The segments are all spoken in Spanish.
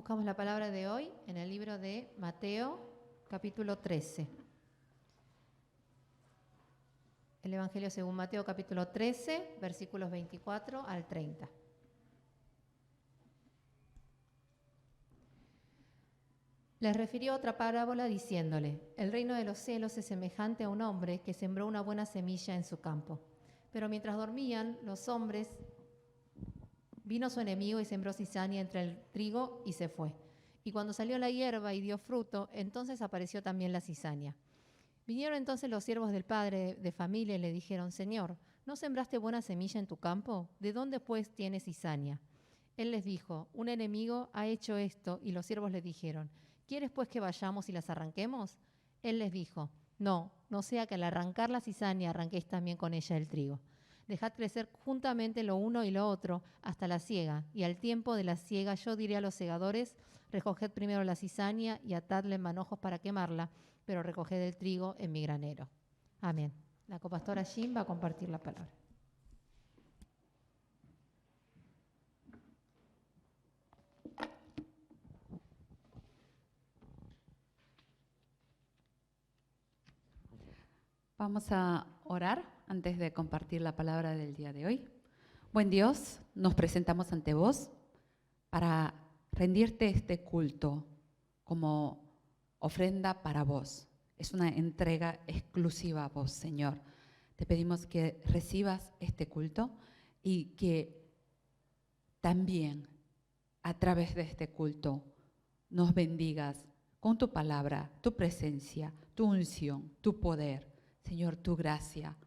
Buscamos la palabra de hoy en el libro de Mateo, capítulo 13. El Evangelio según Mateo, capítulo 13, versículos 24 al 30. Les refirió otra parábola diciéndole: el reino de los cielos es semejante a un hombre que sembró una buena semilla en su campo. Pero mientras dormían los hombres, vino su enemigo y sembró cizaña entre el trigo y se fue. Y cuando salió la hierba y dio fruto, entonces apareció también la cizaña. Vinieron entonces los siervos del padre de familia y le dijeron: Señor, ¿no sembraste buena semilla en tu campo? ¿De dónde pues tienes cizaña? Él les dijo: un enemigo ha hecho esto. Y los siervos le dijeron: ¿quieres pues que vayamos y las arranquemos? Él les dijo: no sea que al arrancar la cizaña arranquéis también con ella el trigo. Dejad crecer juntamente lo uno y lo otro hasta la siega, y al tiempo de la siega yo diré a los segadores: recoged primero la cizaña y atadla en manojos para quemarla, pero recoged el trigo en mi granero. Amén. La copastora Jim va a compartir la palabra. Vamos a orar antes de compartir la palabra del día de hoy. Buen Dios, nos presentamos ante vos para rendirte este culto como ofrenda para vos. Es una entrega exclusiva a vos, Señor. Te pedimos que recibas este culto y que también a través de este culto nos bendigas con tu palabra, tu presencia, tu unción, tu poder. Señor, tu gracia,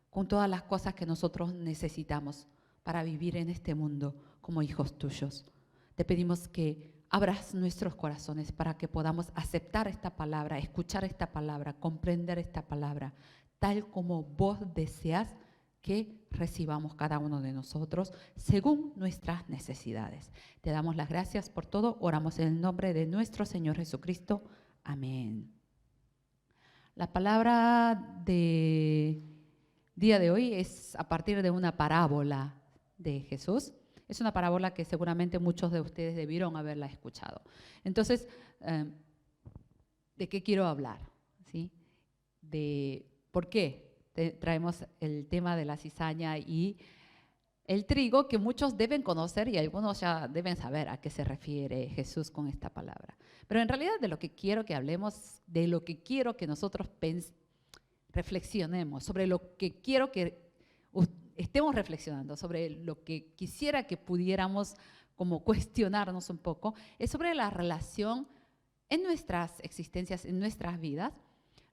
con todas las cosas que nosotros necesitamos para vivir en este mundo como hijos tuyos. Te pedimos que abras nuestros corazones para que podamos aceptar esta palabra, escuchar esta palabra, comprender esta palabra, tal como vos deseas que recibamos cada uno de nosotros según nuestras necesidades. Te damos las gracias por todo. Oramos en el nombre de nuestro Señor Jesucristo. Amén. La palabra de día de hoy es a partir de una parábola de Jesús. Es una parábola que seguramente muchos de ustedes debieron haberla escuchado. Entonces, ¿de qué quiero hablar? ¿Sí? De por qué traemos el tema de la cizaña y el trigo, que muchos deben conocer y algunos ya deben saber a qué se refiere Jesús con esta palabra. Pero en realidad de lo que quiero que hablemos, de lo que quiero que nosotros reflexionemos, sobre lo que quiero que estemos reflexionando, sobre lo que quisiera que pudiéramos como cuestionarnos un poco, es sobre la relación en nuestras existencias, en nuestras vidas,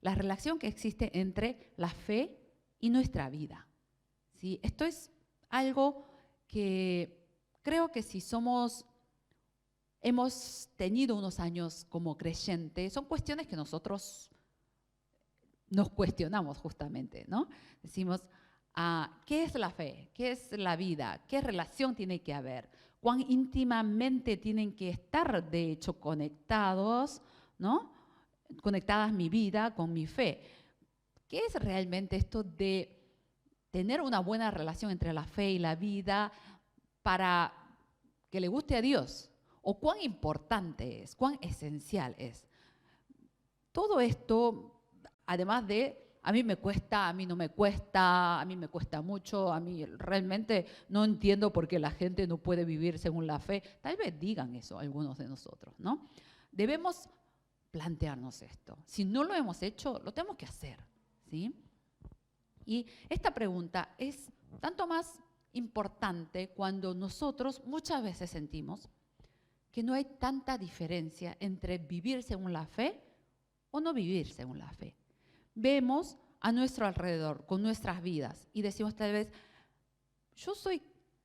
la relación que existe entre la fe y nuestra vida. ¿Sí? Esto es algo que creo que si hemos tenido unos años como creyentes, son cuestiones que nosotros nos cuestionamos justamente, ¿no? Decimos, ¿qué es la fe? ¿Qué es la vida? ¿Qué relación tiene que haber? ¿Cuán íntimamente tienen que estar, de hecho, conectados, ¿no? Conectadas mi vida con mi fe? ¿Qué es realmente esto de tener una buena relación entre la fe y la vida para que le guste a Dios? ¿O cuán importante es? ¿Cuán esencial es? Todo esto, además de a mí me cuesta, a mí no me cuesta, a mí me cuesta mucho, a mí realmente no entiendo por qué la gente no puede vivir según la fe. Tal vez digan eso algunos de nosotros, ¿no? Debemos plantearnos esto. Si no lo hemos hecho, lo tenemos que hacer, ¿sí? Y esta pregunta es tanto más importante cuando nosotros muchas veces sentimos que no hay tanta diferencia entre vivir según la fe o no vivir según la fe. Vemos a nuestro alrededor con nuestras vidas y decimos tal vez: yo soy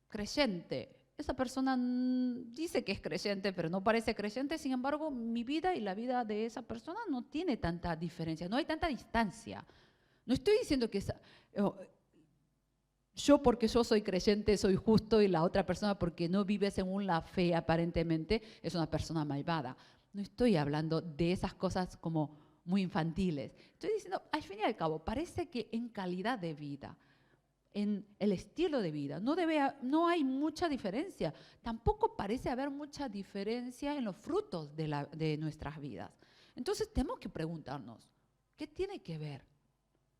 creyente, esa persona dice que es creyente pero no parece creyente, sin embargo mi vida y la vida de esa persona no tiene tanta diferencia, no hay tanta distancia. No estoy diciendo que yo porque yo soy creyente soy justo y la otra persona porque no vive según la fe aparentemente es una persona malvada. No estoy hablando de esas cosas como muy infantiles. Estoy diciendo, al fin y al cabo, parece que en calidad de vida, en el estilo de vida. No hay mucha diferencia. Tampoco parece haber mucha diferencia en los frutos de nuestras vidas. Entonces tenemos que preguntarnos, ¿qué tiene que ver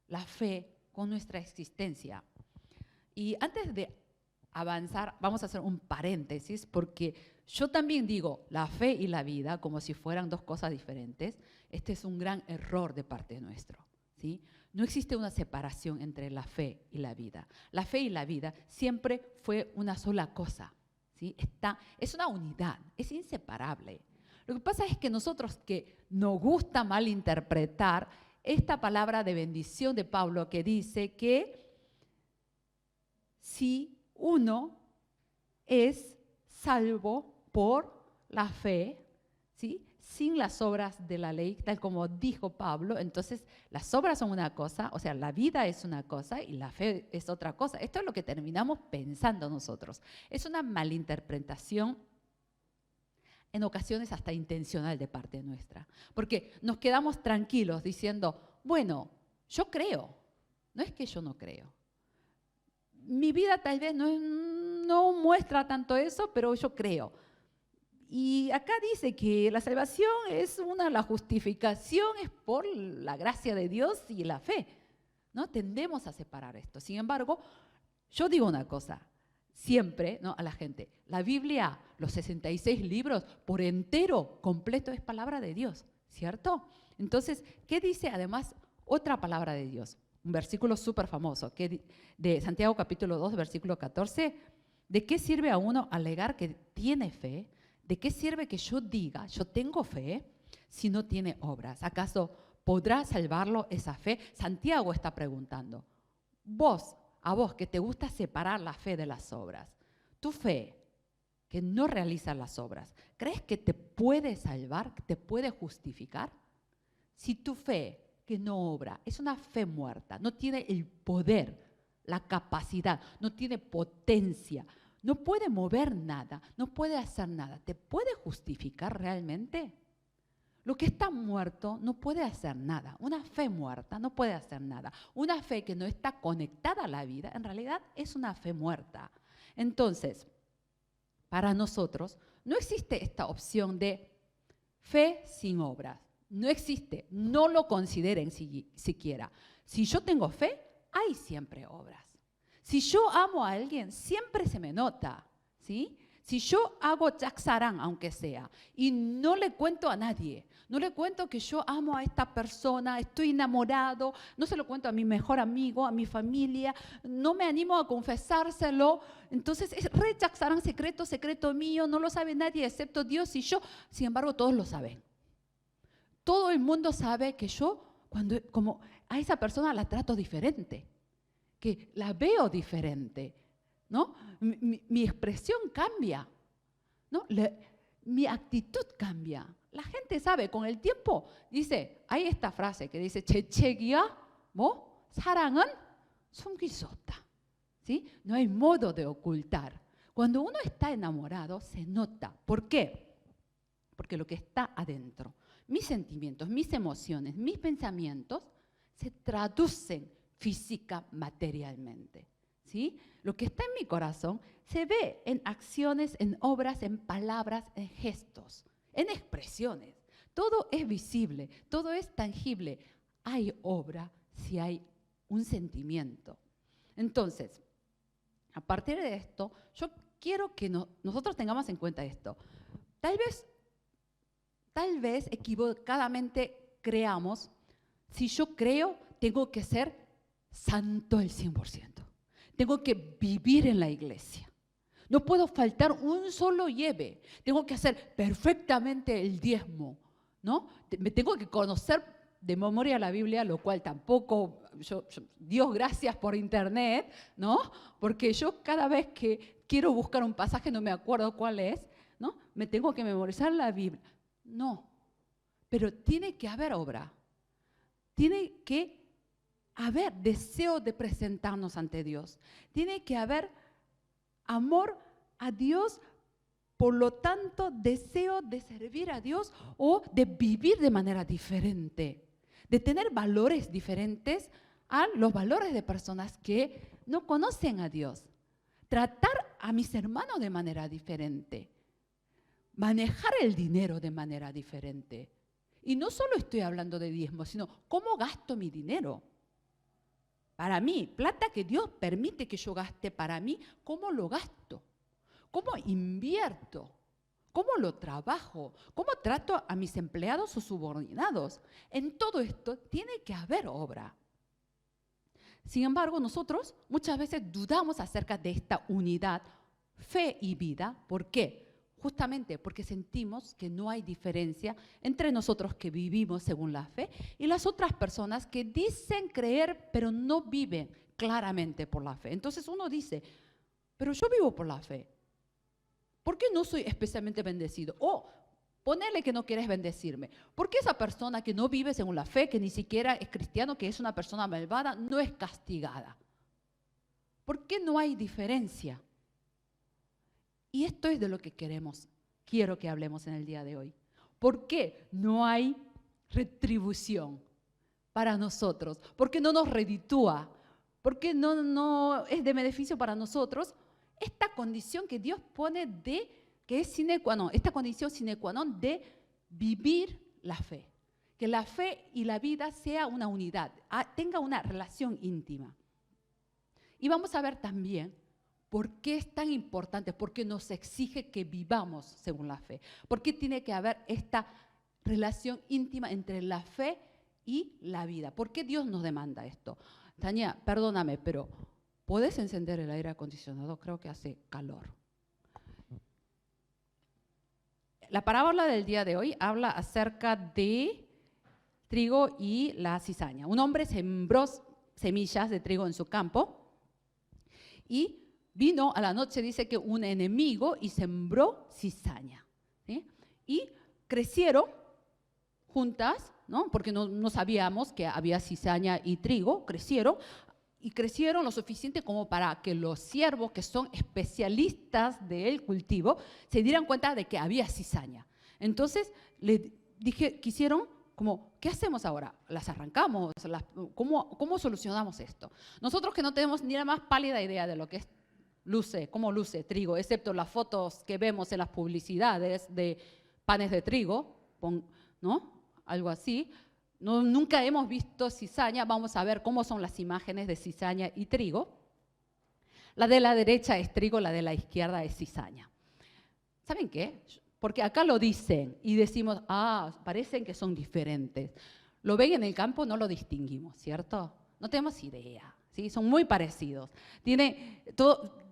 la fe con nuestra existencia? Y antes de avanzar, vamos a hacer un paréntesis, porque yo también digo la fe y la vida como si fueran dos cosas diferentes. Este es un gran error de parte nuestro, ¿sí? No existe una separación entre la fe y la vida. La fe y la vida siempre fue una sola cosa, ¿sí? Es una unidad, es inseparable. Lo que pasa es que nosotros que nos gusta malinterpretar esta palabra de bendición de Pablo que dice que si uno es salvo por la fe, ¿sí?, sin las obras de la ley, tal como dijo Pablo, entonces las obras son una cosa, o sea, la vida es una cosa y la fe es otra cosa. Esto es lo que terminamos pensando nosotros. Es una malinterpretación, en ocasiones hasta intencional de parte nuestra, porque nos quedamos tranquilos diciendo, bueno, yo creo, no es que yo no creo. Mi vida tal vez no muestra tanto eso, pero yo creo. Y acá dice que la salvación la justificación es por la gracia de Dios y la fe, ¿no? Tendemos a separar esto. Sin embargo, yo digo una cosa, siempre, ¿no?, a la gente, la Biblia, los 66 libros, por entero, completo, es palabra de Dios, ¿cierto? Entonces, ¿qué dice además otra palabra de Dios? Un versículo súper famoso, de Santiago capítulo 2, versículo 14. ¿De qué sirve a uno alegar que tiene fe? ¿De qué sirve que yo diga, yo tengo fe, si no tiene obras? ¿Acaso podrá salvarlo esa fe? Santiago está preguntando, a vos que te gusta separar la fe de las obras, tu fe que no realiza las obras, ¿crees que te puede salvar, que te puede justificar? Si tu fe que no obra es una fe muerta, no tiene el poder, la capacidad, no tiene potencia, no puede mover nada, no puede hacer nada, ¿te puede justificar realmente? Lo que está muerto no puede hacer nada. Una fe muerta no puede hacer nada. Una fe que no está conectada a la vida, en realidad es una fe muerta. Entonces, para nosotros no existe esta opción de fe sin obras. No existe, no lo consideren siquiera. Si yo tengo fe, hay siempre obras. Si yo amo a alguien, siempre se me nota, ¿sí? Si yo hago chaxarán, aunque sea, y no le cuento a nadie, no le cuento que yo amo a esta persona, estoy enamorado, no se lo cuento a mi mejor amigo, a mi familia, no me animo a confesárselo, entonces es re chaxarán, secreto mío, no lo sabe nadie excepto Dios y yo, sin embargo todos lo saben. Todo el mundo sabe que yo, como a esa persona la trato diferente, que la veo diferente, ¿no? Mi expresión cambia, ¿no? Mi actitud cambia. La gente sabe, con el tiempo, hay esta frase que dice, 재채기야, 사랑은 숨길 수 없다. ¿Sí? No hay modo de ocultar. Cuando uno está enamorado, se nota. ¿Por qué? Porque lo que está adentro, mis sentimientos, mis emociones, mis pensamientos, se traducen física, materialmente, ¿sí? Lo que está en mi corazón se ve en acciones, en obras, en palabras, en gestos, en expresiones. Todo es visible, todo es tangible. Hay obra si hay un sentimiento. Entonces, a partir de esto, yo quiero que nosotros tengamos en cuenta esto. Tal vez equivocadamente creamos, si yo creo, tengo que ser santo el 100%. Tengo que vivir en la iglesia. No puedo faltar un solo lleve. Tengo que hacer perfectamente el diezmo, ¿no? Me tengo que conocer de memoria la Biblia, lo cual tampoco, Dios gracias por internet, ¿no? Porque yo cada vez que quiero buscar un pasaje no me acuerdo cuál es, ¿no? Me tengo que memorizar la Biblia. No, pero tiene que haber obra. Tiene que haber deseo de presentarnos ante Dios. Tiene que haber amor a Dios, por lo tanto, deseo de servir a Dios o de vivir de manera diferente, de tener valores diferentes a los valores de personas que no conocen a Dios. Tratar a mis hermanos de manera diferente. Manejar el dinero de manera diferente. Y no solo estoy hablando de diezmo, sino cómo gasto mi dinero. Para mí, plata que Dios permite que yo gaste para mí, ¿cómo lo gasto? ¿Cómo invierto? ¿Cómo lo trabajo? ¿Cómo trato a mis empleados o subordinados? En todo esto tiene que haber obra. Sin embargo, nosotros muchas veces dudamos acerca de esta unidad, fe y vida. ¿Por qué? Justamente porque sentimos que no hay diferencia entre nosotros que vivimos según la fe y las otras personas que dicen creer pero no viven claramente por la fe. Entonces uno dice, pero yo vivo por la fe. ¿Por qué no soy especialmente bendecido? O ponele que no quieres bendecirme. ¿Por qué esa persona que no vive según la fe, que ni siquiera es cristiano, que es una persona malvada, no es castigada? ¿Por qué no hay diferencia? Y esto es de lo que quiero que hablemos en el día de hoy. ¿Por qué no hay retribución para nosotros? ¿Por qué no nos reditúa? ¿Por qué no es de beneficio para nosotros esta condición que Dios pone que es sine qua non, esta condición sine qua non de vivir la fe? Que la fe y la vida sea una unidad, tenga una relación íntima. Y vamos a ver también por qué es tan importante, por qué nos exige que vivamos según la fe. ¿Por qué tiene que haber esta relación íntima entre la fe y la vida? ¿Por qué Dios nos demanda esto? Tania, perdóname, pero ¿podés encender el aire acondicionado? Creo que hace calor. La parábola del día de hoy habla acerca de trigo y la cizaña. Un hombre sembró semillas de trigo en su campo y vino a la noche, dice que un enemigo, y sembró cizaña, ¿sí? Y crecieron juntas, ¿no? Porque no sabíamos que había cizaña y trigo, crecieron lo suficiente como para que los siervos, que son especialistas del cultivo, se dieran cuenta de que había cizaña. Entonces, quisieron como, ¿qué hacemos ahora? ¿Las arrancamos? ¿Cómo solucionamos esto? Nosotros que no tenemos ni la más pálida idea de lo que es cómo luce trigo, excepto las fotos que vemos en las publicidades de panes de trigo, ¿no? Algo así. Nunca hemos visto cizaña. Vamos a ver cómo son las imágenes de cizaña y trigo. La de la derecha es trigo, la de la izquierda es cizaña. ¿Saben qué? Porque acá lo dicen y decimos, parecen que son diferentes. Lo ven en el campo, no lo distinguimos, ¿cierto? No tenemos idea, ¿sí? Son muy parecidos.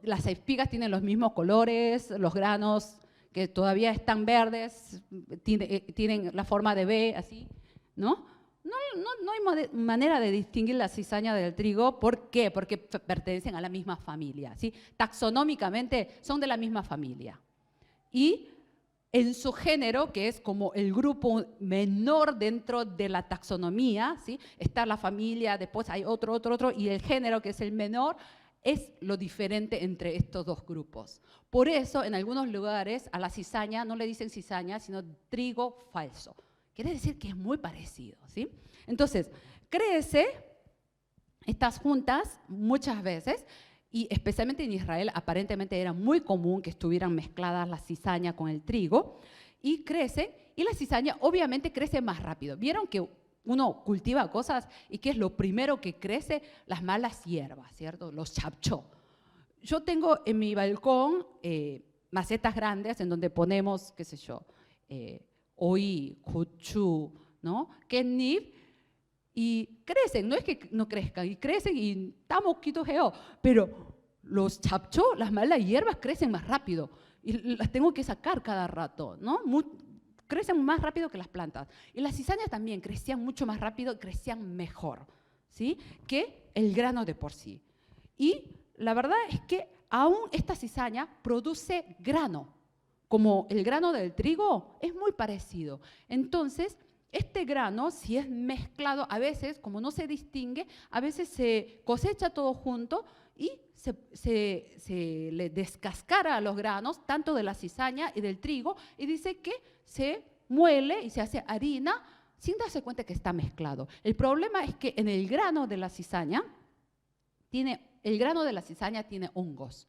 Las espigas tienen los mismos colores, los granos que todavía están verdes, tienen la forma de B, así, ¿no? No hay manera de distinguir la cizaña del trigo. ¿Por qué? Porque pertenecen a la misma familia, ¿sí? Taxonómicamente son de la misma familia. Y en su género, que es como el grupo menor dentro de la taxonomía, ¿sí? Está la familia, después hay otro, y el género, que es el menor, es lo diferente entre estos dos grupos. Por eso, en algunos lugares, a la cizaña no le dicen cizaña, sino trigo falso. Quiere decir que es muy parecido, ¿sí? Entonces, crece estas juntas muchas veces, y especialmente en Israel aparentemente era muy común que estuvieran mezcladas la cizaña con el trigo, y crecen, y la cizaña obviamente crece más rápido. ¿Vieron que uno cultiva cosas y qué es lo primero que crece? Las malas hierbas, ¿cierto? Los chapchó. Yo tengo en mi balcón macetas grandes en donde ponemos, qué sé yo, oí, kuchu, ¿no? Kenif, y crecen, no es que no crezcan, y crecen y está mosquito geo, pero los chapchó, las malas hierbas, crecen más rápido y las tengo que sacar cada rato, ¿no? Crecen más rápido que las plantas. Y las cizañas también crecían mucho más rápido, crecían mejor, ¿sí? Que el grano de por sí. Y la verdad es que aún esta cizaña produce grano, como el grano del trigo, es muy parecido. Entonces, este grano, si es mezclado, a veces, como no se distingue, a veces se cosecha todo junto y se le descascara a los granos, tanto de la cizaña y del trigo, y dice que se muele y se hace harina sin darse cuenta que está mezclado. El problema es que en el grano de la cizaña, el grano de la cizaña tiene hongos.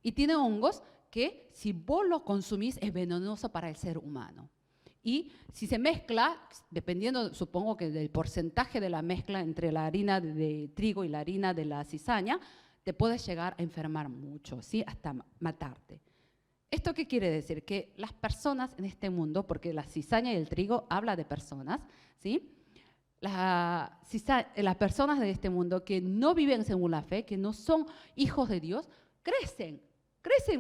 Y tiene hongos que si vos lo consumís es venenoso para el ser humano. Y si se mezcla, dependiendo, supongo que del porcentaje de la mezcla entre la harina de trigo y la harina de la cizaña, te puedes llegar a enfermar mucho, ¿sí? Hasta matarte. ¿Esto qué quiere decir? Que las personas en este mundo, porque la cizaña y el trigo habla de personas, ¿sí? Las personas de este mundo que no viven según la fe, que no son hijos de Dios, crecen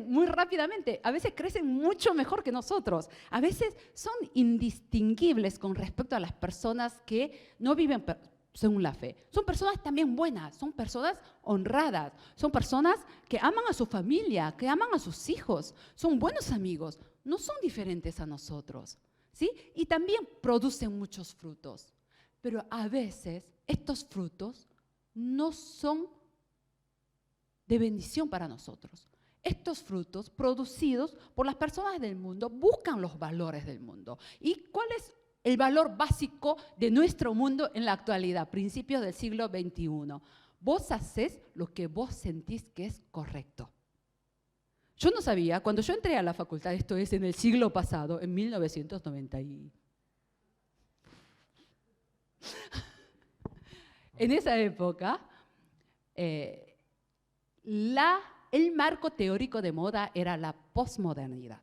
muy rápidamente, a veces crecen mucho mejor que nosotros, a veces son indistinguibles con respecto a las personas que no viven según la fe. Son personas también buenas, son personas honradas, son personas que aman a su familia, que aman a sus hijos, son buenos amigos, no son diferentes a nosotros, ¿sí? Y también producen muchos frutos, pero a veces estos frutos no son de bendición para nosotros. Estos frutos producidos por las personas del mundo buscan los valores del mundo. ¿Y cuál es el valor básico de nuestro mundo en la actualidad, principios del siglo XXI? Vos haces lo que vos sentís que es correcto. Yo no sabía, cuando yo entré a la facultad, esto es en el siglo pasado, en 1990 en esa época, el marco teórico de moda era la posmodernidad.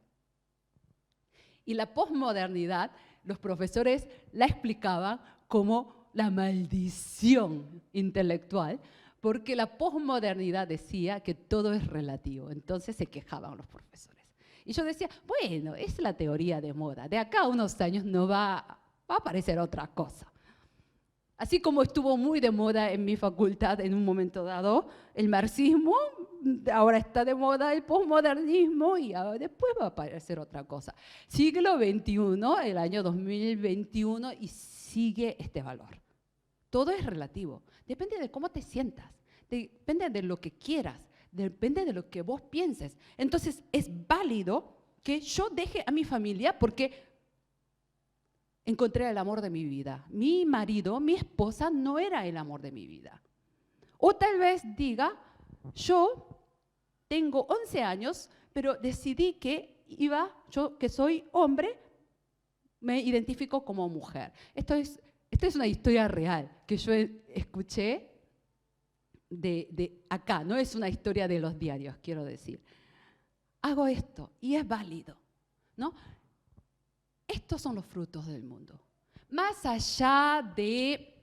Y la posmodernidad, los profesores la explicaban como la maldición intelectual, porque la posmodernidad decía que todo es relativo. Entonces se quejaban los profesores. Y yo decía, bueno, es la teoría de moda. De acá a unos años no va a aparecer otra cosa. Así como estuvo muy de moda en mi facultad en un momento dado el marxismo, ahora está de moda el posmodernismo y después va a aparecer otra cosa. Siglo XXI, el año 2021, y sigue este valor. Todo es relativo, depende de cómo te sientas, depende de lo que quieras, depende de lo que vos pienses. Entonces es válido que yo deje a mi familia porque encontré el amor de mi vida. Mi marido, mi esposa, no era el amor de mi vida. O tal vez diga, yo tengo 11 años, pero decidí que yo que soy hombre, me identifico como mujer. Esto es una historia real que yo escuché de acá, no es una historia de los diarios, quiero decir. Hago esto y es válido, ¿no? Estos son los frutos del mundo. Más allá de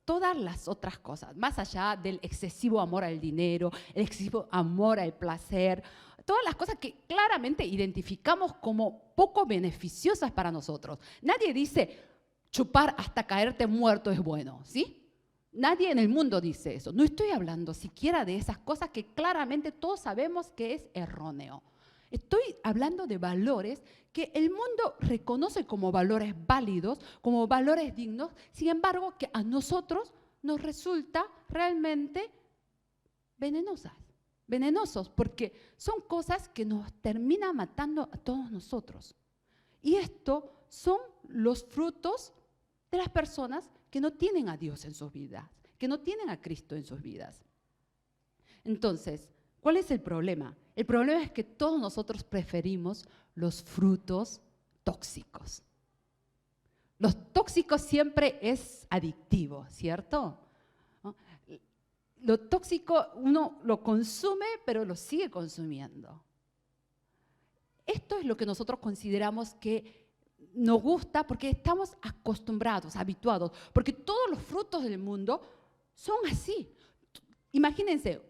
todas las otras cosas, más allá del excesivo amor al dinero, el excesivo amor al placer, todas las cosas que claramente identificamos como poco beneficiosas para nosotros. Nadie dice chupar hasta caerte muerto es bueno, ¿sí? Nadie en el mundo dice eso. No estoy hablando siquiera de esas cosas que claramente todos sabemos que es erróneo. Estoy hablando de valores que el mundo reconoce como valores válidos, como valores dignos, sin embargo, que a nosotros nos resulta realmente venenosos, porque son cosas que nos terminan matando a todos nosotros. Y esto son los frutos de las personas que no tienen a Dios en sus vidas, que no tienen a Cristo en sus vidas. Entonces, ¿cuál es el problema? El problema es que todos nosotros preferimos los frutos tóxicos. Los tóxicos siempre es adictivo, ¿cierto? ¿No? Lo tóxico uno lo consume, pero lo sigue consumiendo. Esto es lo que nosotros consideramos que nos gusta porque estamos acostumbrados, habituados, porque todos los frutos del mundo son así. Imagínense,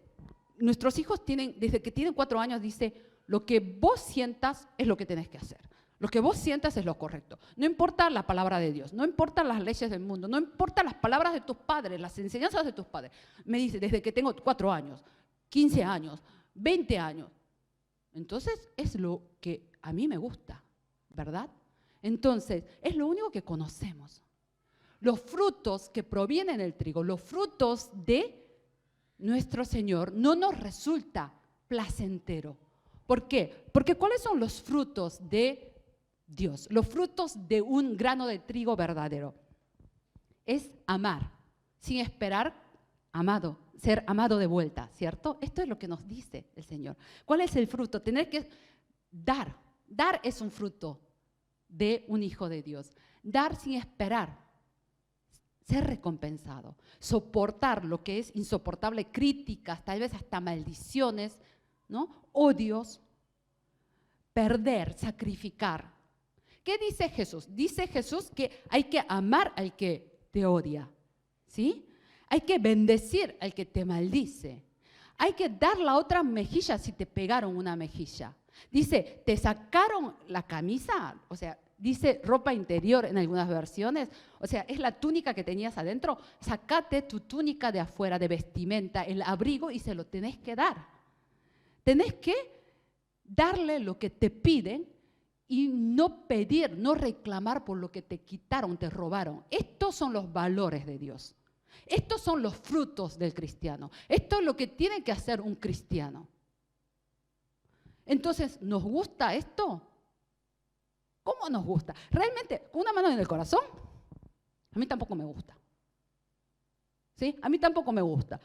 nuestros hijos desde que tienen 4 años, dice, lo que vos sientas es lo que tenés que hacer. Lo que vos sientas es lo correcto. No importa la palabra de Dios, no importa las leyes del mundo, no importa las palabras de tus padres, las enseñanzas de tus padres. Me dice, desde que tengo 4 años, 15 años, 20 años. Entonces, es lo que a mí me gusta, ¿verdad? Entonces, es lo único que conocemos. Los frutos que provienen del trigo, los frutos de nuestro Señor, no nos resulta placentero. ¿Por qué? Porque ¿cuáles son los frutos de Dios? Los frutos de un grano de trigo verdadero. es amar, sin esperar amado, ser amado de vuelta, ¿cierto? Esto es lo que nos dice el Señor. ¿Cuál es el fruto? Tener que dar. Dar es un fruto de un hijo de Dios. Dar sin esperar, ser recompensado, soportar lo que es insoportable, críticas, tal vez hasta maldiciones, ¿no? Odios, perder, sacrificar. ¿Qué dice Jesús? Dice Jesús que hay que amar al que te odia, ¿sí? Hay que bendecir al que te maldice. Hay que dar la otra mejilla si te pegaron una mejilla. Dice, te sacaron la camisa, o sea, dice ropa interior en algunas versiones, o sea, es la túnica que tenías adentro, sacate tu túnica de afuera, de vestimenta, el abrigo y se lo tenés que dar. Tenés que darle lo que te piden y no pedir, no reclamar por lo que te quitaron, te robaron. Estos son los valores de Dios. Estos son los frutos del cristiano. Esto es lo que tiene que hacer un cristiano. Entonces, ¿nos gusta esto? ¿Cómo nos gusta? Realmente, con una mano en el corazón, a mí tampoco me gusta. ¿Sí? A mí tampoco me gusta.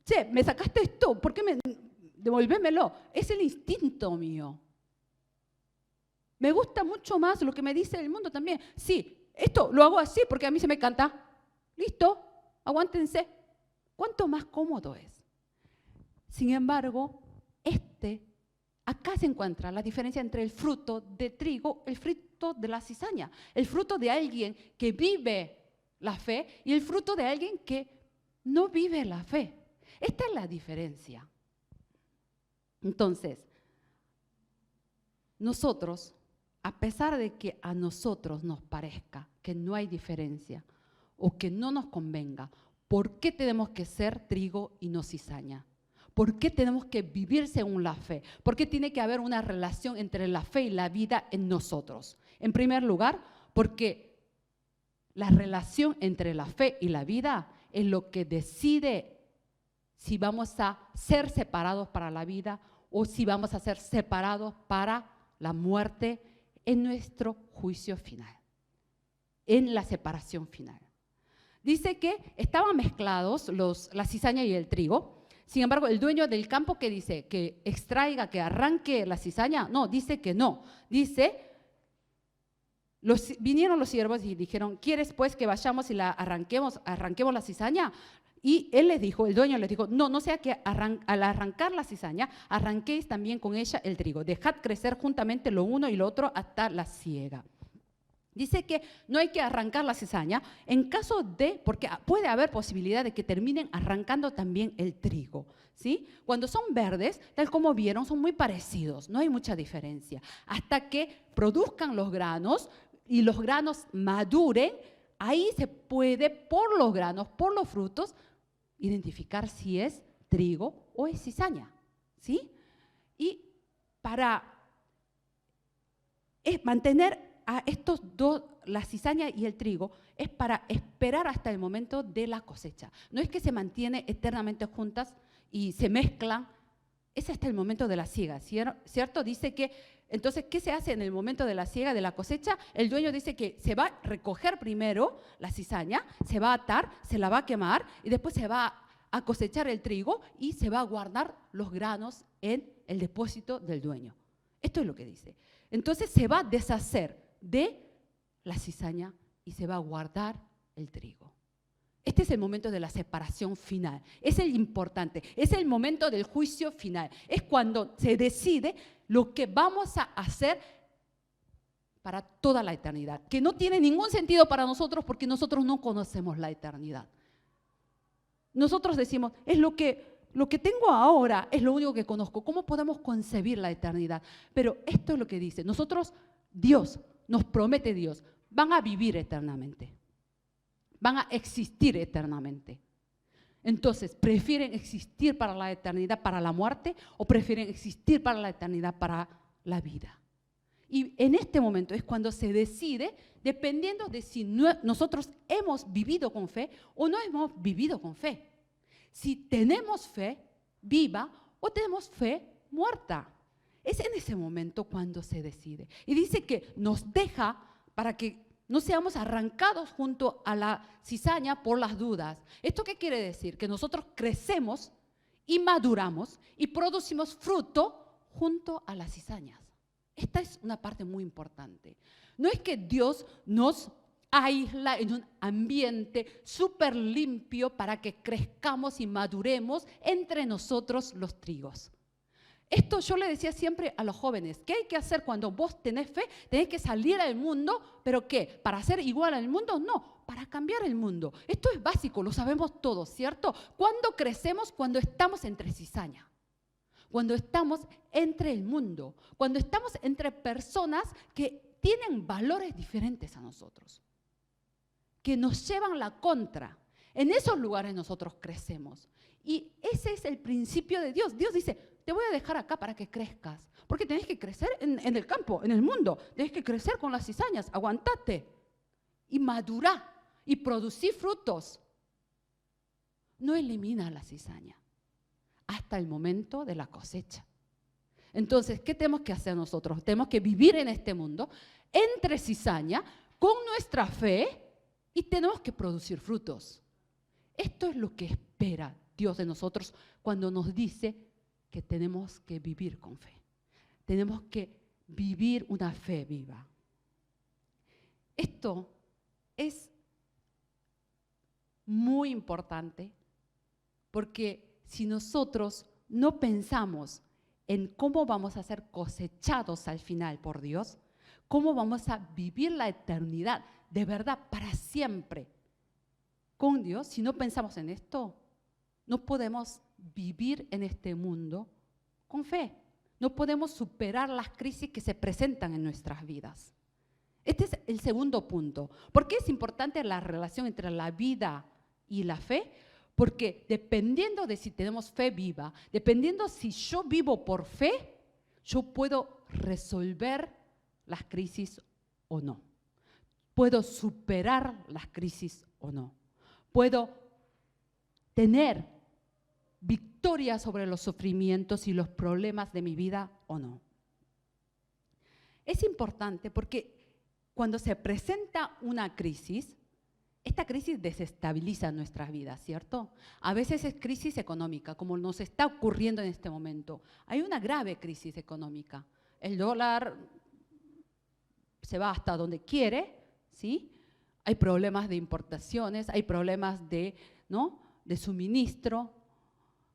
Che, me sacaste esto, ¿por qué devolvémelo? Es el instinto mío. Me gusta mucho más lo que me dice el mundo también. Sí, esto lo hago así porque a mí se me canta. Listo, aguántense. ¿Cuánto más cómodo es? Sin embargo, acá se encuentra la diferencia entre el fruto de trigo, el fruto de la cizaña, el fruto de alguien que vive la fe y el fruto de alguien que no vive la fe. Esta es la diferencia. Entonces, nosotros, a pesar de que a nosotros nos parezca que no hay diferencia o que no nos convenga, ¿por qué tenemos que ser trigo y no cizaña? ¿Por qué tenemos que vivir según la fe? ¿Por qué tiene que haber una relación entre la fe y la vida en nosotros? En primer lugar, porque la relación entre la fe y la vida es lo que decide si vamos a ser separados para la vida o si vamos a ser separados para la muerte en nuestro juicio final, en la separación final. Dice que estaban mezclados la cizaña y el trigo. Sin embargo, el dueño del campo, ¿qué dice? ¿Que extraiga, que arranque la cizaña? No, dice que no. Dice, vinieron los siervos y dijeron, ¿quieres pues que vayamos y arranquemos la cizaña? Y él les dijo, el dueño les dijo, no sea que al arrancar la cizaña, arranquéis también con ella el trigo. Dejad crecer juntamente lo uno y lo otro hasta la siega. Dice que no hay que arrancar la cizaña en caso de, porque puede haber posibilidad de que terminen arrancando también el trigo, ¿sí? Cuando son verdes, tal como vieron, son muy parecidos, no hay mucha diferencia. Hasta que produzcan los granos y los granos maduren, ahí se puede, por los granos, por los frutos, identificar si es trigo o es cizaña, ¿sí? Y para mantener a estos dos, la cizaña y el trigo, es para esperar hasta el momento de la cosecha. No es que se mantiene eternamente juntas y se mezclan, es hasta el momento de la siega, ¿cierto? Dice que, entonces, ¿qué se hace en el momento de la siega, de la cosecha? El dueño dice que se va a recoger primero la cizaña, se va a atar, se la va a quemar y después se va a cosechar el trigo y se va a guardar los granos en el depósito del dueño. Esto es lo que dice. Entonces se va a deshacer de la cizaña y se va a guardar el trigo. Este es el momento de la separación final, es el importante, es el momento del juicio final, es cuando se decide lo que vamos a hacer para toda la eternidad, que no tiene ningún sentido para nosotros porque nosotros no conocemos la eternidad. Nosotros decimos, es lo que tengo ahora, es lo único que conozco, ¿cómo podemos concebir la eternidad? Pero esto es lo que dice, nosotros, Dios, nos promete Dios, van a vivir eternamente, van a existir eternamente. Entonces, ¿prefieren existir para la eternidad, para la muerte, o prefieren existir para la eternidad, para la vida? Y en este momento es cuando se decide, dependiendo de si nosotros hemos vivido con fe o no hemos vivido con fe. Si tenemos fe viva o tenemos fe muerta. Es en ese momento cuando se decide. Y dice que nos deja para que No seamos arrancados junto a la cizaña por las dudas. ¿Esto qué quiere decir? Que nosotros crecemos y maduramos y producimos fruto junto a las cizañas. Esta es una parte muy importante. No es que Dios nos aísla en un ambiente súper limpio para que crezcamos y maduremos entre nosotros los trigos. Esto yo le decía siempre a los jóvenes, ¿qué hay que hacer cuando vos tenés fe? Tenés que salir al mundo, ¿pero qué? ¿Para ser igual al mundo? No, para cambiar el mundo. Esto es básico, lo sabemos todos, ¿cierto? ¿Cuándo crecemos? Cuando estamos entre cizaña, cuando estamos entre el mundo, cuando estamos entre personas que tienen valores diferentes a nosotros, que nos llevan la contra. En esos lugares nosotros crecemos. Y ese es el principio de Dios. Dios dice, te voy a dejar acá para que crezcas. Porque tenés que crecer en el campo, en el mundo. Tenés que crecer con las cizañas. Aguantate. Y madurá. Y producir frutos. No elimina la cizaña hasta el momento de la cosecha. Entonces, ¿qué tenemos que hacer nosotros? Tenemos que vivir en este mundo entre cizaña, con nuestra fe, y tenemos que producir frutos. Esto es lo que espera Dios de nosotros cuando nos dice que tenemos que vivir con fe. Tenemos que vivir una fe viva. Esto es muy importante porque si nosotros no pensamos en cómo vamos a ser cosechados al final por Dios, cómo vamos a vivir la eternidad de verdad para siempre con Dios, si no pensamos en esto, no podemos vivir en este mundo con fe. No podemos superar las crisis que se presentan en nuestras vidas. Este es el segundo punto. ¿Por qué es importante la relación entre la vida y la fe? Porque dependiendo de si tenemos fe viva, dependiendo si yo vivo por fe, yo puedo resolver las crisis o no. Puedo superar las crisis o no. Puedo tener victoria sobre los sufrimientos y los problemas de mi vida o no. Es importante porque cuando se presenta una crisis, esta crisis desestabiliza nuestras vidas, ¿cierto? A veces es crisis económica, como nos está ocurriendo en este momento. Hay una grave crisis económica. El dólar se va hasta donde quiere, ¿sí? Hay problemas de importaciones, hay problemas de suministro,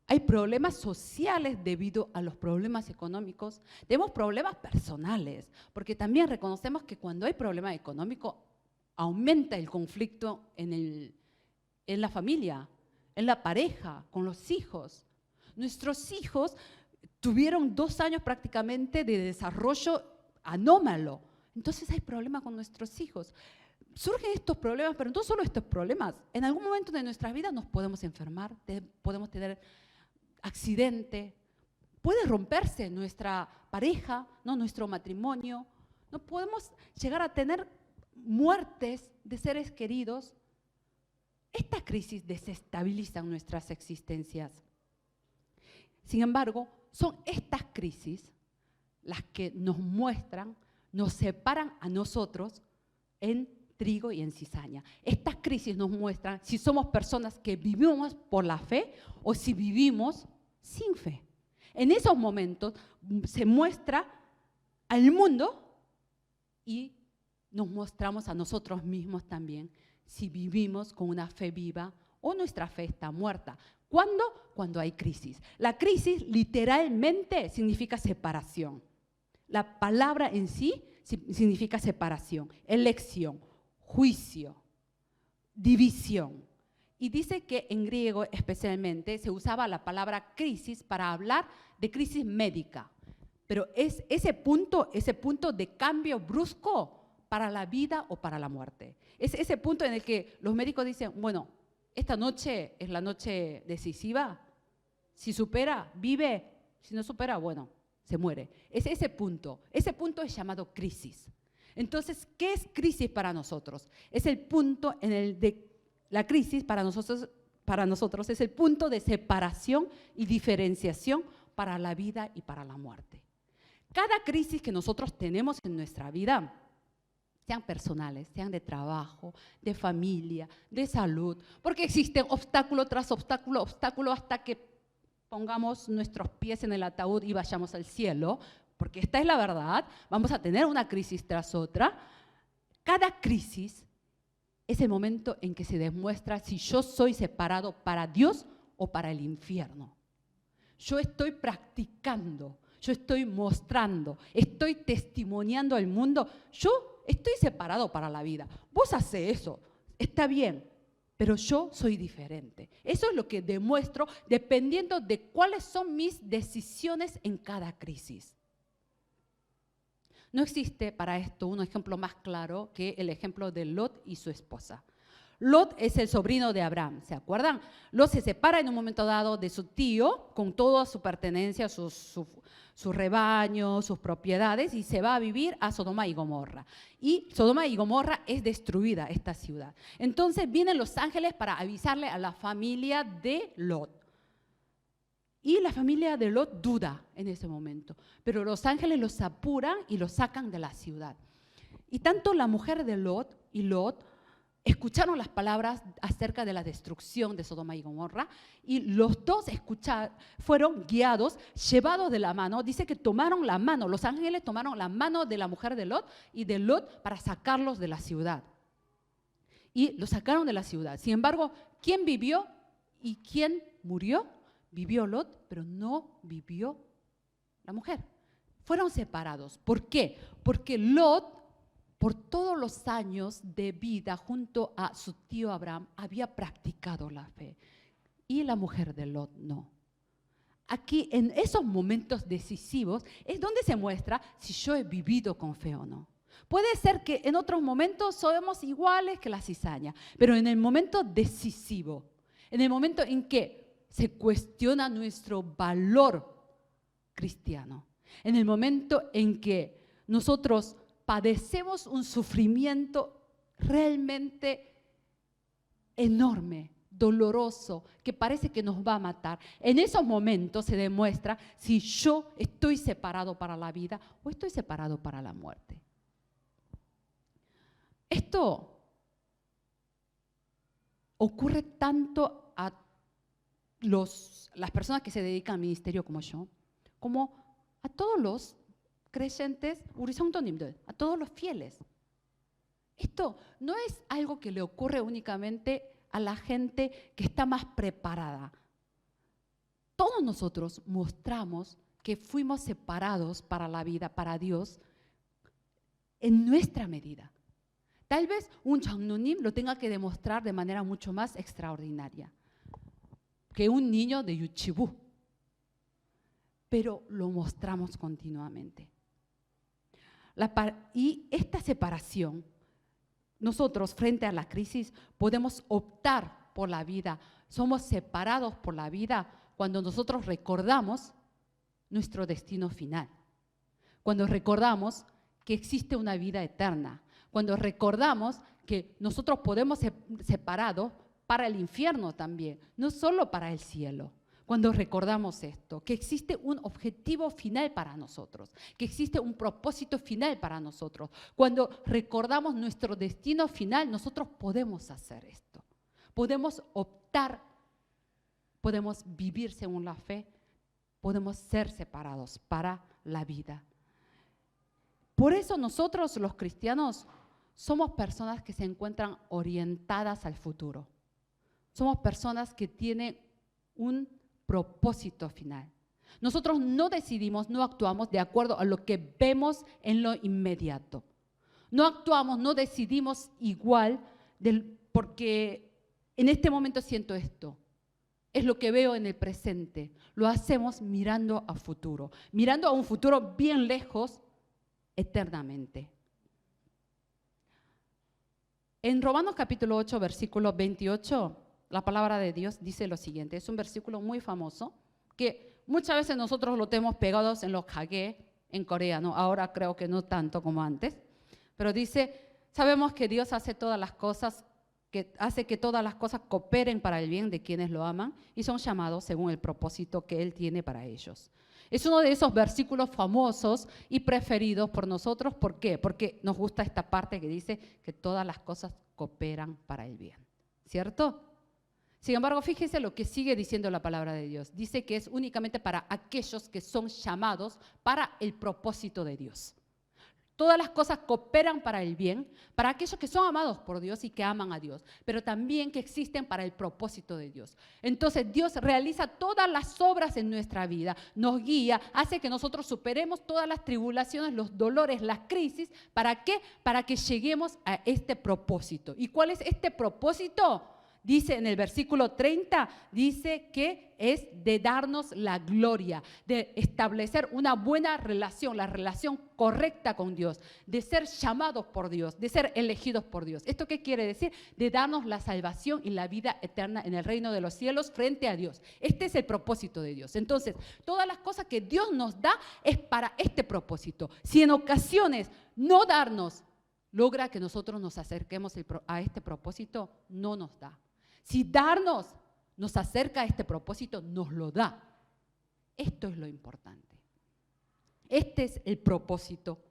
hay problemas sociales debido a los problemas económicos. Tenemos problemas personales, porque también reconocemos que cuando hay problema económico aumenta el conflicto en la familia, en la pareja, con los hijos. Nuestros hijos tuvieron 2 años prácticamente de desarrollo anómalo. Entonces hay problemas con nuestros hijos. Surgen estos problemas, pero no solo estos problemas. En algún momento de nuestras vidas nos podemos enfermar, podemos tener accidente, puede romperse nuestra pareja, ¿no? Nuestro matrimonio. No podemos llegar a tener muertes de seres queridos. Estas crisis desestabilizan nuestras existencias. Sin embargo, son estas crisis las que nos muestran, nos separan a nosotros en trigo y en cizaña. Estas crisis nos muestran si somos personas que vivimos por la fe o si vivimos sin fe. En esos momentos se muestra al mundo y nos mostramos a nosotros mismos también si vivimos con una fe viva o nuestra fe está muerta. ¿Cuándo? Cuando hay crisis. La crisis literalmente significa separación. La palabra en sí significa separación, elección, juicio, división. Y dice que en griego especialmente se usaba la palabra crisis para hablar de crisis médica. Pero es ese punto de cambio brusco para la vida o para la muerte. Es ese punto en el que los médicos dicen, bueno, esta noche es la noche decisiva. Si supera, vive. Si no supera, bueno, se muere. Es ese punto es llamado crisis. Entonces, ¿qué es crisis para nosotros? Es el punto en el de la crisis para nosotros es el punto de separación y diferenciación para la vida y para la muerte. Cada crisis que nosotros tenemos en nuestra vida sean personales, sean de trabajo, de familia, de salud, porque existen obstáculo tras obstáculo, obstáculo hasta que pongamos nuestros pies en el ataúd y vayamos al cielo, porque esta es la verdad, vamos a tener una crisis tras otra. Cada crisis es el momento en que se demuestra si yo soy separado para Dios o para el infierno. Yo estoy practicando, yo estoy mostrando, estoy testimoniando al mundo. Yo estoy separado para la vida. Vos haces eso, está bien, pero yo soy diferente. Eso es lo que demuestro dependiendo de cuáles son mis decisiones en cada crisis. No existe para esto un ejemplo más claro que el ejemplo de Lot y su esposa. Lot es el sobrino de Abraham, ¿se acuerdan? Lot se separa en un momento dado de su tío con toda su pertenencia, su rebaño, sus propiedades, y se va a vivir a Sodoma y Gomorra. Y Sodoma y Gomorra es destruida, esta ciudad. Entonces vienen los ángeles para avisarle a la familia de Lot. Y la familia de Lot duda en ese momento, pero los ángeles los apuran y los sacan de la ciudad. Y tanto la mujer de Lot y Lot escucharon las palabras acerca de la destrucción de Sodoma y Gomorra, y los dos fueron guiados, llevados de la mano. Dice que tomaron la mano, los ángeles tomaron la mano de la mujer de Lot y de Lot para sacarlos de la ciudad. Y los sacaron de la ciudad. Sin embargo, ¿quién vivió y quién murió? Vivió Lot, pero no vivió la mujer. Fueron separados. ¿Por qué? Porque Lot, por todos los años de vida junto a su tío Abraham, había practicado la fe. Y la mujer de Lot no. Aquí, en esos momentos decisivos, es donde se muestra si yo he vivido con fe o no. Puede ser que en otros momentos somos iguales que la cizaña, pero en el momento decisivo, en el momento en que se cuestiona nuestro valor cristiano, en el momento en que nosotros padecemos un sufrimiento realmente enorme, doloroso, que parece que nos va a matar. En esos momentos se demuestra si yo estoy separado para la vida o estoy separado para la muerte. Esto ocurre tanto a las personas que se dedican al ministerio como yo, como a todos los creyentes, a todos los fieles. Esto no es algo que le ocurre únicamente a la gente que está más preparada. Todos nosotros mostramos que fuimos separados para la vida, para Dios, en nuestra medida. Tal vez un Changnunim lo tenga que demostrar de manera mucho más extraordinaria que un niño de Yuchibú, pero lo mostramos continuamente. Y esta separación, nosotros frente a la crisis podemos optar por la vida, somos separados por la vida cuando nosotros recordamos nuestro destino final, cuando recordamos que existe una vida eterna, cuando recordamos que nosotros podemos ser separados para el infierno también, no solo para el cielo. Cuando recordamos esto, que existe un objetivo final para nosotros, que existe un propósito final para nosotros. Cuando recordamos nuestro destino final, nosotros podemos hacer esto. Podemos optar, podemos vivir según la fe, podemos ser separados para la vida. Por eso nosotros los cristianos somos personas que se encuentran orientadas al futuro. Somos personas que tienen un propósito final. Nosotros no decidimos, no actuamos de acuerdo a lo que vemos en lo inmediato. No actuamos, no decidimos igual porque en este momento siento esto. Es lo que veo en el presente. Lo hacemos mirando a futuro, mirando a un futuro bien lejos, eternamente. En Romanos capítulo 8, versículo 28, la palabra de Dios dice lo siguiente. Es un versículo muy famoso que muchas veces nosotros lo tenemos pegados en los hage en Corea, ¿no? Ahora creo que no tanto como antes, pero dice, sabemos que Dios hace todas las cosas, que hace que todas las cosas cooperen para el bien de quienes lo aman y son llamados según el propósito que Él tiene para ellos. Es uno de esos versículos famosos y preferidos por nosotros. ¿Por qué? Porque nos gusta esta parte que dice que todas las cosas cooperan para el bien, ¿cierto? Sin embargo, fíjense lo que sigue diciendo la palabra de Dios. Dice que es únicamente para aquellos que son llamados para el propósito de Dios. Todas las cosas cooperan para el bien, para aquellos que son amados por Dios y que aman a Dios, pero también que existen para el propósito de Dios. Entonces Dios realiza todas las obras en nuestra vida, nos guía, hace que nosotros superemos todas las tribulaciones, los dolores, las crisis. ¿Para qué? Para que lleguemos a este propósito. ¿Y cuál es este propósito? Dice en el versículo 30, dice que es de darnos la gloria, de establecer una buena relación, la relación correcta con Dios, de ser llamados por Dios, de ser elegidos por Dios. ¿Esto qué quiere decir? De darnos la salvación y la vida eterna en el reino de los cielos frente a Dios. Este es el propósito de Dios. Entonces, todas las cosas que Dios nos da es para este propósito. Si en ocasiones no darnos logra que nosotros nos acerquemos a este propósito, no nos da. Si darnos nos acerca a este propósito, nos lo da. Esto es lo importante. Este es el propósito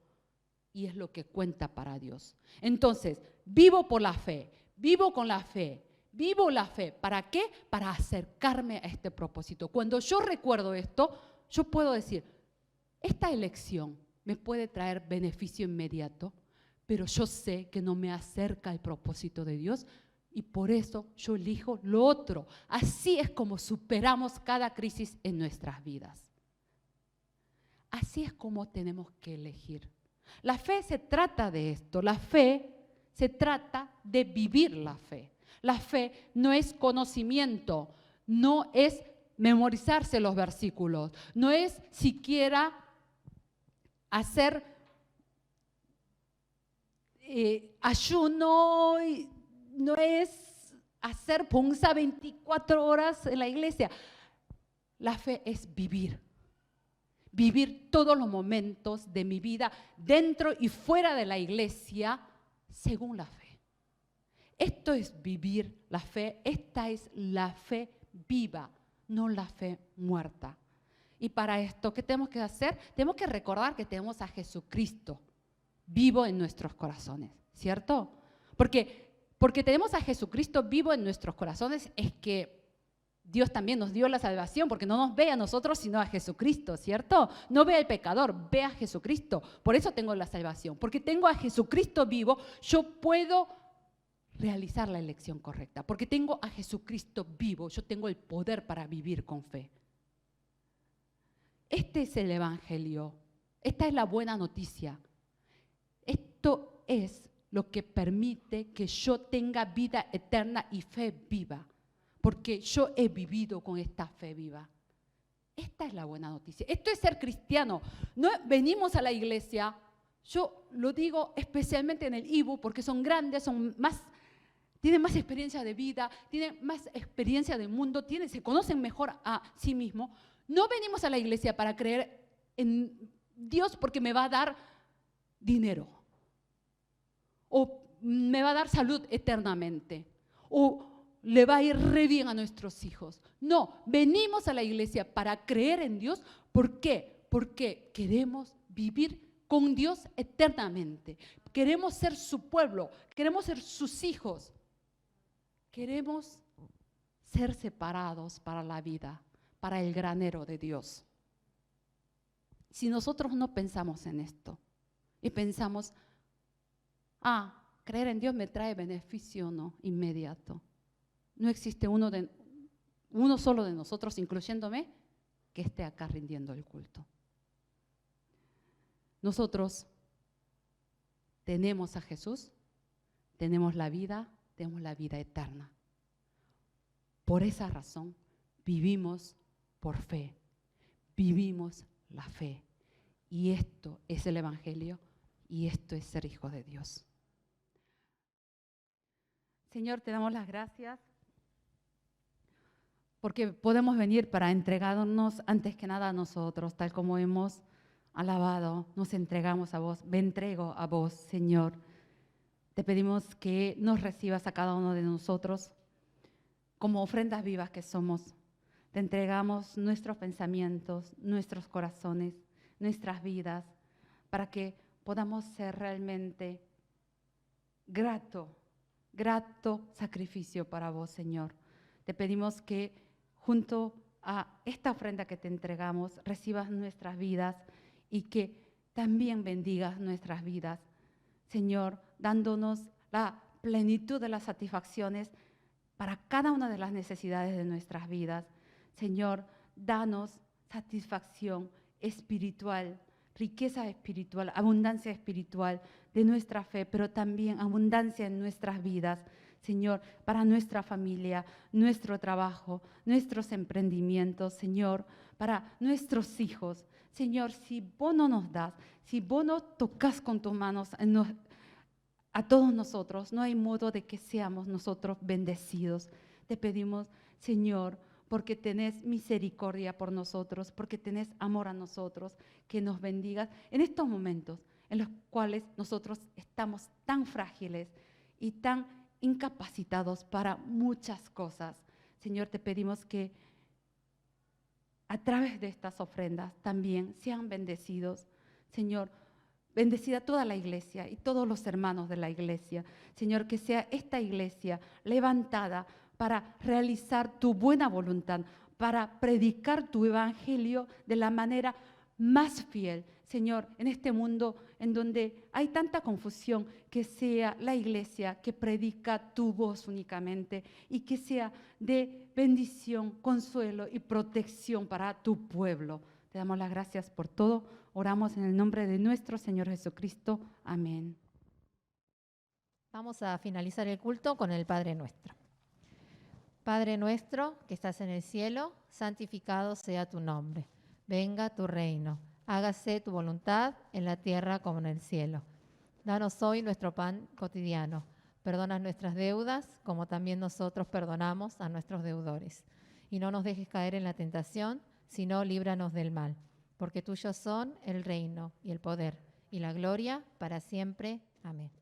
y es lo que cuenta para Dios. Entonces, vivo por la fe, vivo con la fe, vivo la fe. ¿Para qué? Para acercarme a este propósito. Cuando yo recuerdo esto, yo puedo decir, esta elección me puede traer beneficio inmediato, pero yo sé que no me acerca al propósito de Dios. Y por eso yo elijo lo otro. Así es como superamos cada crisis en nuestras vidas. Así es como tenemos que elegir. La fe se trata de esto. La fe se trata de vivir la fe. La fe no es conocimiento, no es memorizarse los versículos, no es siquiera hacer ayuno, no es hacer punza 24 horas en la iglesia. La fe es vivir. Vivir todos los momentos de mi vida dentro y fuera de la iglesia según la fe. Esto es vivir la fe. Esta es la fe viva, no la fe muerta. Y para esto, ¿qué tenemos que hacer? Tenemos que recordar que tenemos a Jesucristo vivo en nuestros corazones, ¿cierto? Porque tenemos a Jesucristo vivo en nuestros corazones, es que Dios también nos dio la salvación, porque no nos ve a nosotros sino a Jesucristo, ¿cierto? No ve al pecador, ve a Jesucristo. Por eso tengo la salvación, porque tengo a Jesucristo vivo, yo puedo realizar la elección correcta. Porque tengo a Jesucristo vivo, yo tengo el poder para vivir con fe. Este es el Evangelio, esta es la buena noticia. Esto es lo que permite que yo tenga vida eterna y fe viva, porque yo he vivido con esta fe viva. Esta es la buena noticia. Esto es ser cristiano. No venimos a la iglesia, yo lo digo especialmente en el IBU, porque son grandes, tienen más experiencia de vida, tienen más experiencia del mundo, se conocen mejor a sí mismos. No venimos a la iglesia para creer en Dios porque me va a dar dinero, o me va a dar salud eternamente, o le va a ir re bien a nuestros hijos. No, venimos a la iglesia para creer en Dios. ¿Por qué? Porque queremos vivir con Dios eternamente. Queremos ser su pueblo, queremos ser sus hijos. Queremos ser separados para la vida, para el granero de Dios. Si nosotros no pensamos en esto y pensamos, creer en Dios me trae beneficio, no, inmediato. No existe uno solo de nosotros, incluyéndome, que esté acá rindiendo el culto. Nosotros tenemos a Jesús, tenemos la vida eterna. Por esa razón vivimos por fe, vivimos la fe. Y esto es el Evangelio y esto es ser hijo de Dios. Señor, te damos las gracias porque podemos venir para entregarnos antes que nada a nosotros, tal como hemos alabado, nos entregamos a vos, me entrego a vos, Señor. Te pedimos que nos recibas a cada uno de nosotros como ofrendas vivas que somos. te entregamos nuestros pensamientos, nuestros corazones, nuestras vidas, para que podamos ser realmente grato sacrificio para vos, Señor. Te pedimos que junto a esta ofrenda que te entregamos, recibas nuestras vidas y que también bendigas nuestras vidas, Señor, dándonos la plenitud de las satisfacciones para cada una de las necesidades de nuestras vidas. Señor, danos satisfacción espiritual, riqueza espiritual, abundancia espiritual de nuestra fe, pero también abundancia en nuestras vidas, Señor, para nuestra familia, nuestro trabajo, nuestros emprendimientos, Señor, para nuestros hijos. Señor, si vos no nos das, si vos no tocas con tus manos a todos nosotros, no hay modo de que seamos nosotros bendecidos. Te pedimos, Señor, porque tenés misericordia por nosotros, porque tenés amor a nosotros, que nos bendigas en estos momentos en los cuales nosotros estamos tan frágiles y tan incapacitados para muchas cosas. Señor, te pedimos que a través de estas ofrendas también sean bendecidos. Señor, bendecida toda la iglesia y todos los hermanos de la iglesia. Señor, que sea esta iglesia levantada para realizar tu buena voluntad, para predicar tu evangelio de la manera más fiel. Señor, en este mundo en donde hay tanta confusión, que sea la iglesia que predica tu voz únicamente y que sea de bendición, consuelo y protección para tu pueblo. Te damos las gracias por todo. Oramos en el nombre de nuestro Señor Jesucristo. Amén. Vamos a finalizar el culto con el Padre Nuestro. Padre nuestro que estás en el cielo, santificado sea tu nombre. Venga tu reino. Hágase tu voluntad en la tierra como en el cielo. Danos hoy nuestro pan cotidiano. Perdona nuestras deudas, como también nosotros perdonamos a nuestros deudores. Y no nos dejes caer en la tentación, sino líbranos del mal. Porque tuyos son el reino y el poder y la gloria para siempre. Amén.